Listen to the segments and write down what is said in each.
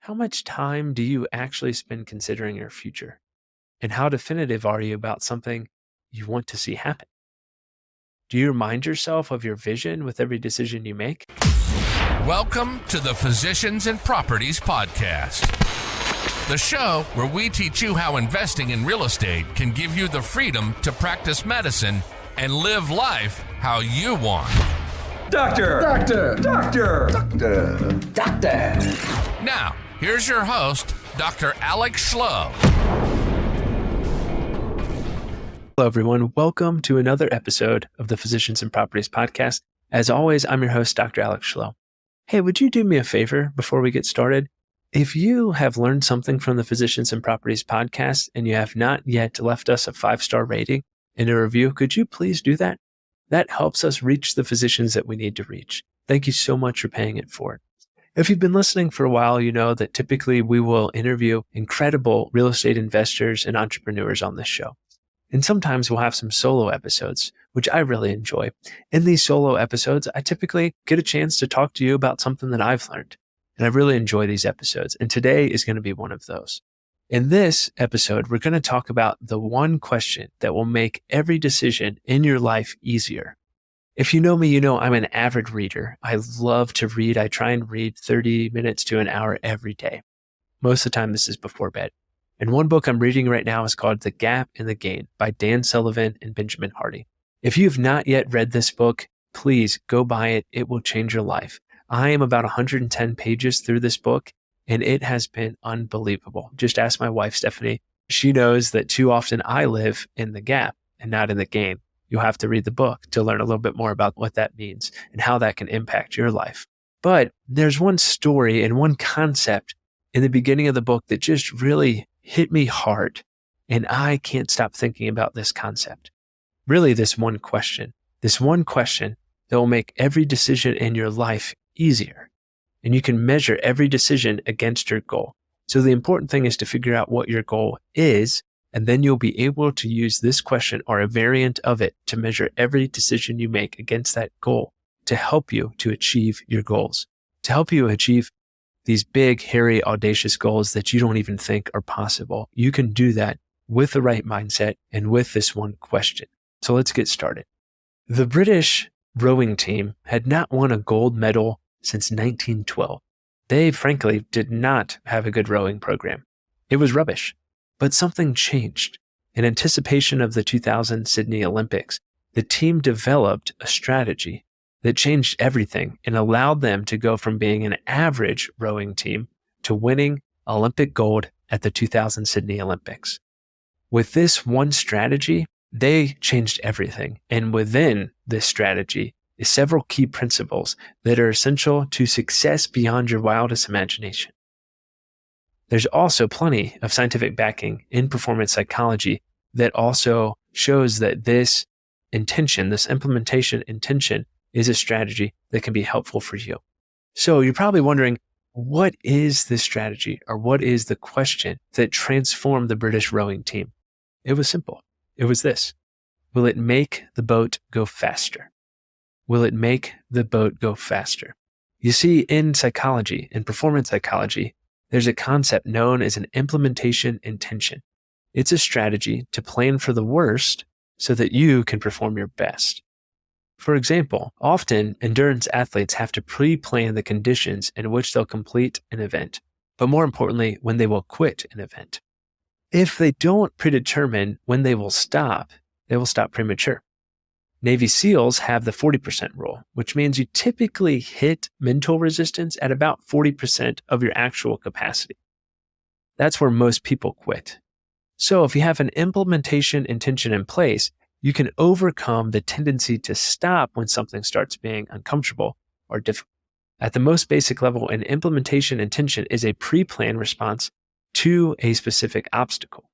How much time do you actually spend considering your future? And how definitive are you about something you want to see happen? Do you remind yourself of your vision with every decision you make? Welcome to the Physicians and Properties Podcast, the show where we teach you how investing in real estate can give you the freedom to practice medicine and live life how you want. Doctor! Doctor! Doctor! Doctor! Doctor! Now, here's your host, Dr. Alex Schloe. Hello, everyone. Welcome to another episode of the Physicians and Properties Podcast. As always, I'm your host, Dr. Alex Schloe. Hey, would you do me a favor before we get started? If you have learned something from the Physicians and Properties Podcast and you have not yet left us a 5-star rating and a review, could you please do that? That helps us reach the physicians that we need to reach. Thank you so much for paying it forward. If you've been listening for a while, you know that typically we will interview incredible real estate investors and entrepreneurs on this show. And sometimes we'll have some solo episodes, which I really enjoy. In these solo episodes, I typically get a chance to talk to you about something that I've learned. And I really enjoy these episodes. And today is going to be one of those. In this episode, we're going to talk about the one question that will make every decision in your life easier. If you know me, you know I'm an avid reader. I love to read. I try and read 30 minutes to an hour every day. Most of the time, this is before bed. And one book I'm reading right now is called The Gap and the Gain by Dan Sullivan and Benjamin Hardy. If you have not yet read this book, please go buy it. It will change your life. I am about 110 pages through this book, and it has been unbelievable. Just ask my wife, Stephanie. She knows that too often I live in the gap and not in the gain. You'll have to read the book to learn a little bit more about what that means and how that can impact your life. But there's one story and one concept in the beginning of the book that just really hit me hard, and I can't stop thinking about this concept. Really, this one question that will make every decision in your life easier, and you can measure every decision against your goal. So the important thing is to figure out what your goal is, and then you'll be able to use this question or a variant of it to measure every decision you make against that goal to help you to achieve your goals, to help you achieve these big, hairy, audacious goals that you don't even think are possible. You can do that with the right mindset and with this one question. So let's get started. The British rowing team had not won a gold medal since 1912. They, frankly, did not have a good rowing program. It was rubbish. But something changed. In anticipation of the 2000 Sydney Olympics, the team developed a strategy that changed everything and allowed them to go from being an average rowing team to winning Olympic gold at the 2000 Sydney Olympics. With this one strategy, they changed everything. And within this strategy is several key principles that are essential to success beyond your wildest imagination. There's also plenty of scientific backing in performance psychology that also shows that this intention, this implementation intention, is a strategy that can be helpful for you. So you're probably wondering, what is this strategy, or what is the question that transformed the British rowing team? It was simple. It was this: will it make the boat go faster? Will it make the boat go faster? You see, in psychology, in performance psychology, there's a concept known as an implementation intention. It's a strategy to plan for the worst so that you can perform your best. For example, often endurance athletes have to pre-plan the conditions in which they'll complete an event, but more importantly, when they will quit an event. If they don't predetermine when they will stop premature. Navy SEALs have the 40% rule, which means you typically hit mental resistance at about 40% of your actual capacity. That's where most people quit. So if you have an implementation intention in place, you can overcome the tendency to stop when something starts being uncomfortable or difficult. At the most basic level, an implementation intention is a pre-planned response to a specific obstacle.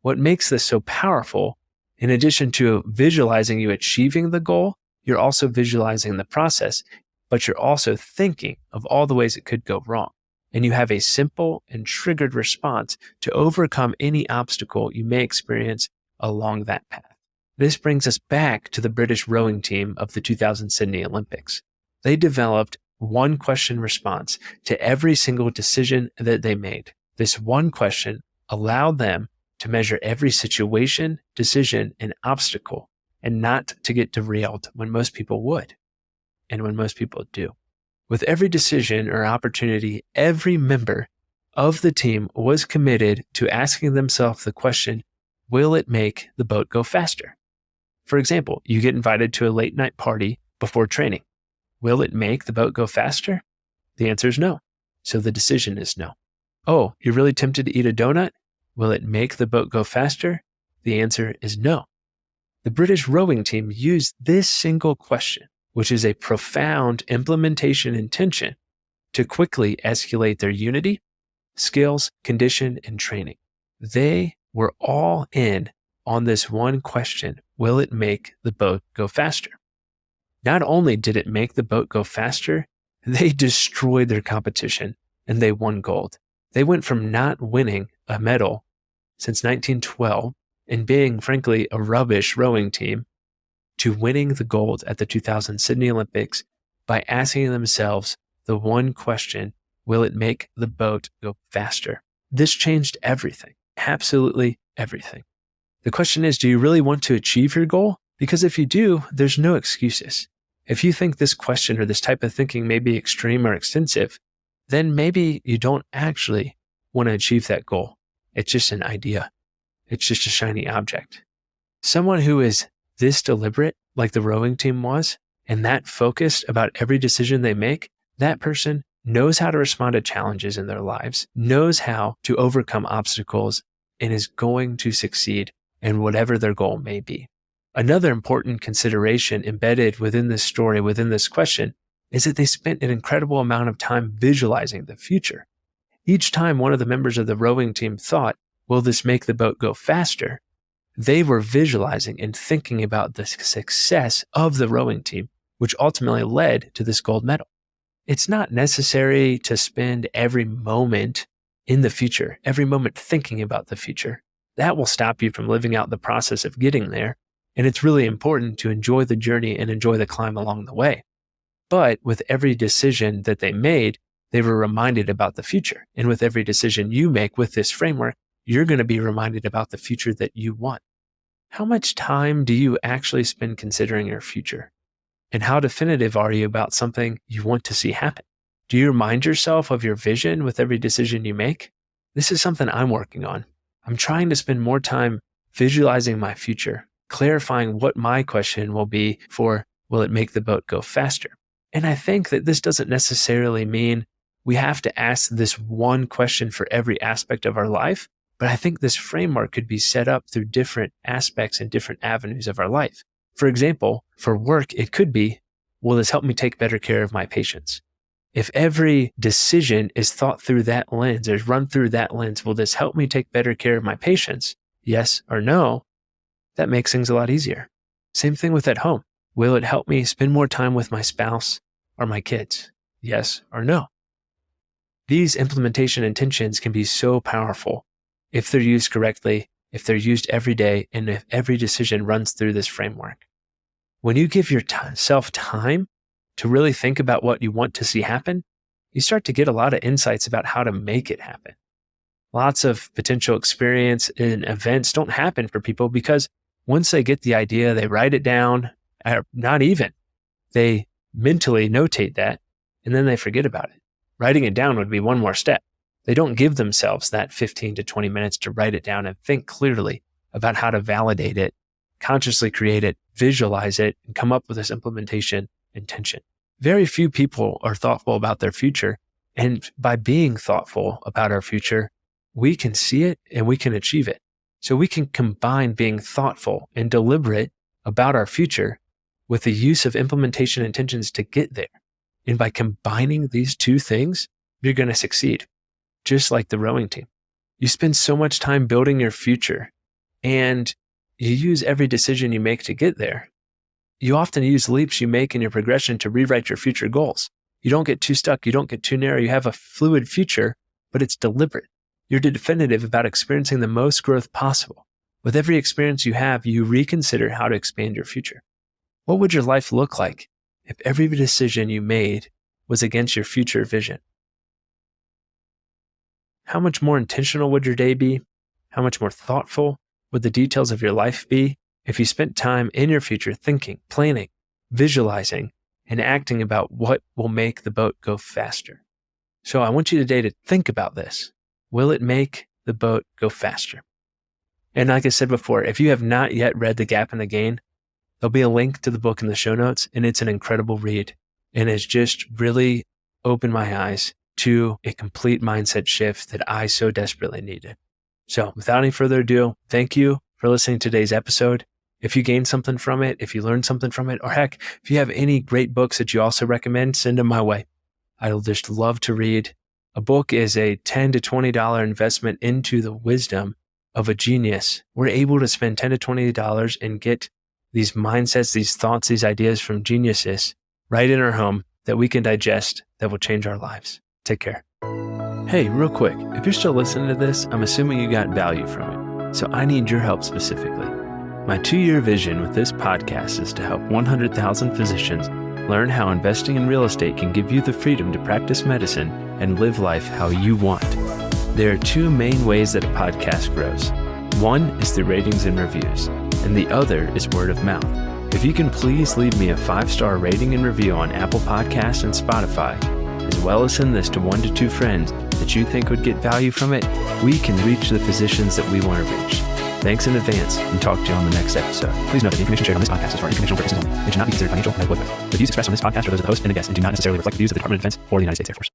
What makes this so powerful, in addition to visualizing you achieving the goal, you're also visualizing the process, but you're also thinking of all the ways it could go wrong. And you have a simple and triggered response to overcome any obstacle you may experience along that path. This brings us back to the British rowing team of the 2000 Sydney Olympics. They developed one question response to every single decision that they made. This one question allowed them to measure every situation, decision, and obstacle, and not to get derailed when most people would, and when most people do. With every decision or opportunity, every member of the team was committed to asking themselves the question, will it make the boat go faster? For example, you get invited to a late night party before training. Will it make the boat go faster? The answer is no. So the decision is no. Oh, you're really tempted to eat a donut? Will it make the boat go faster? The answer is no. The British rowing team used this single question, which is a profound implementation intention, to quickly escalate their unity, skills, condition, and training. They were all in on this one question, will it make the boat go faster? Not only did it make the boat go faster, they destroyed their competition and they won gold. They went from not winning a medal since 1912 and being, frankly, a rubbish rowing team to winning the gold at the 2000 Sydney Olympics by asking themselves the one question, will it make the boat go faster? This changed everything, absolutely everything. The question is, do you really want to achieve your goal? Because if you do, there's no excuses. If you think this question or this type of thinking may be extreme or extensive, then maybe you don't actually want to achieve that goal. It's just an idea. It's just a shiny object. Someone who is this deliberate, like the rowing team was, and that focused about every decision they make, that person knows how to respond to challenges in their lives, knows how to overcome obstacles, and is going to succeed in whatever their goal may be. Another important consideration embedded within this story, within this question, is that they spent an incredible amount of time visualizing the future. Each time one of the members of the rowing team thought, will this make the boat go faster? They were visualizing and thinking about the success of the rowing team, which ultimately led to this gold medal. It's not necessary to spend every moment in the future, every moment thinking about the future. That will stop you from living out the process of getting there. And it's really important to enjoy the journey and enjoy the climb along the way. But with every decision that they made, they were reminded about the future. And with every decision you make with this framework, you're going to be reminded about the future that you want. How much time do you actually spend considering your future? And how definitive are you about something you want to see happen? Do you remind yourself of your vision with every decision you make? This is something I'm working on. I'm trying to spend more time visualizing my future, clarifying what my question will be for, will it make the boat go faster? And I think that this doesn't necessarily mean we have to ask this one question for every aspect of our life, but I think this framework could be set up through different aspects and different avenues of our life. For example, for work, it could be, will this help me take better care of my patients? If every decision is thought through that lens, or run through that lens, will this help me take better care of my patients? Yes or no? That makes things a lot easier. Same thing with at home. Will it help me spend more time with my spouse or my kids? Yes or no? These implementation intentions can be so powerful if they're used correctly, if they're used every day, and if every decision runs through this framework. When you give yourself time to really think about what you want to see happen, you start to get a lot of insights about how to make it happen. Lots of potential experience and events don't happen for people because once they get the idea, they write it down, or not even. They mentally notate that, and then they forget about it. Writing it down would be one more step. They don't give themselves that 15 to 20 minutes to write it down and think clearly about how to validate it, consciously create it, visualize it, and come up with this implementation intention. Very few people are thoughtful about their future. And by being thoughtful about our future, we can see it and we can achieve it. So we can combine being thoughtful and deliberate about our future with the use of implementation intentions to get there. And by combining these two things, you're going to succeed. Just like the rowing team. You spend so much time building your future and you use every decision you make to get there. You often use leaps you make in your progression to rewrite your future goals. You don't get too stuck. You don't get too narrow. You have a fluid future, but it's deliberate. You're definitive about experiencing the most growth possible. With every experience you have, you reconsider how to expand your future. What would your life look like if every decision you made was against your future vision? How much more intentional would your day be? How much more thoughtful would the details of your life be if you spent time in your future thinking, planning, visualizing, and acting about what will make the boat go faster? So I want you today to think about this. Will it make the boat go faster? And like I said before, if you have not yet read The Gap and the Gain, there'll be a link to the book in the show notes, and it's an incredible read. And it's just really opened my eyes to a complete mindset shift that I so desperately needed. So without any further ado, thank you for listening to today's episode. If you gained something from it, if you learned something from it, or heck, if you have any great books that you also recommend, send them my way. I'll just love to read. A book is a $10 to $20 investment into the wisdom of a genius. We're able to spend $10 to $20 and get these mindsets, these thoughts, these ideas from geniuses right in our home that we can digest that will change our lives. Take care. Hey, real quick, if you're still listening to this, I'm assuming you got value from it. So I need your help specifically. My 2-year vision with this podcast is to help 100,000 physicians learn how investing in real estate can give you the freedom to practice medicine and live life how you want. There are 2 main ways that a podcast grows. One is through ratings and reviews, and the other is word of mouth. If you can please leave me a 5-star rating and review on Apple Podcasts and Spotify, as well as send this to 1 to 2 friends that you think would get value from it, we can reach the physicians that we want to reach. Thanks in advance, and talk to you on the next episode. Please note that the information shared on this podcast is for informational purposes only. It should not be considered financial or medical advice. The views expressed on this podcast are those of the host and the guest and do not necessarily reflect the views of the Department of Defense or the United States Air Force.